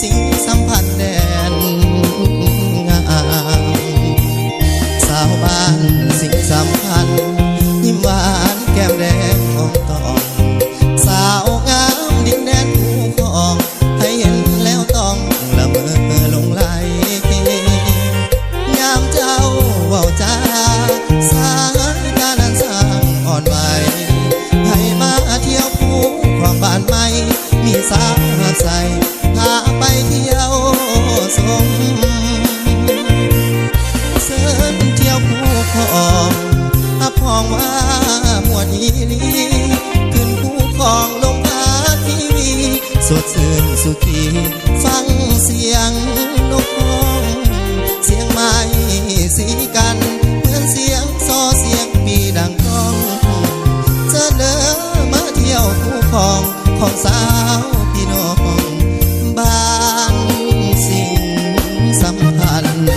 สิ่งสัมพันธ์แดนงามสาวบ้านสิ่งสำคัญยิ้มหวานแก้มแดงอมตองสาวงามดินแดนภูคองให้เห็นแล้วต้องละเมอหลงไหลยามเจ้าเว้าจาสายตานั้นสร้างอ่อนไหวให้มาเที่ยวภูของบ้านใหม่มีสาวหักใสพาไปเที่ยวสมเสิร์นเที่ยวภูของอับพองว่ามวดอีลีขึ้นภูของลงพาทีวีสดชื่นสุขีฟังเสียงนกร้องเสียงไม้สีกันเหมือนเสียงซอเสียงปีดังก้องจะเดินมาเที่ยวภูของของสาวพี่น้องบ้านสิ่งสัมพันธ์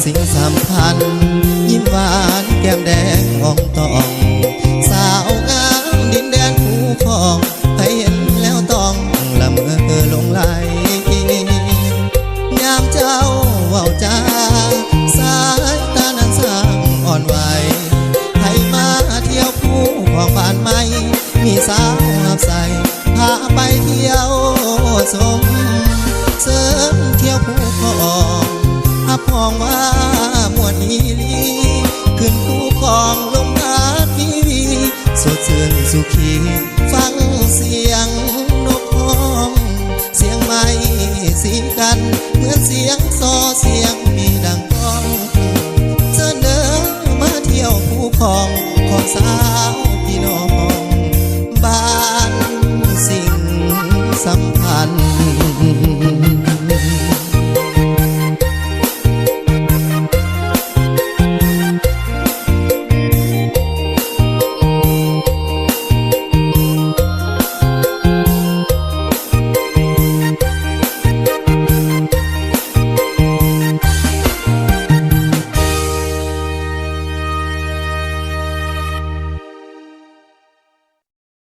สิ่งสำคัญยิ้มหวานแก้มแดงอมตองสาวงามดินแดนภูคองให้เห็นแล้วต้องละเมอหลงไหลยามเจ้าเว้าจาสายตานั้นสร้างอ่อนไหวให้มาเที่ยวภูของบ้านใหม่มีสาวหักใสพาไปเที่ยวสมเสริมเที่ยวภูของอับพองว่ามวดอีลีขึ้นภูของลมพัดทีวีสดชื่นสุขีฟังเสียงนกร้องเสียงไม้สีกันเหมือนเสียงซอ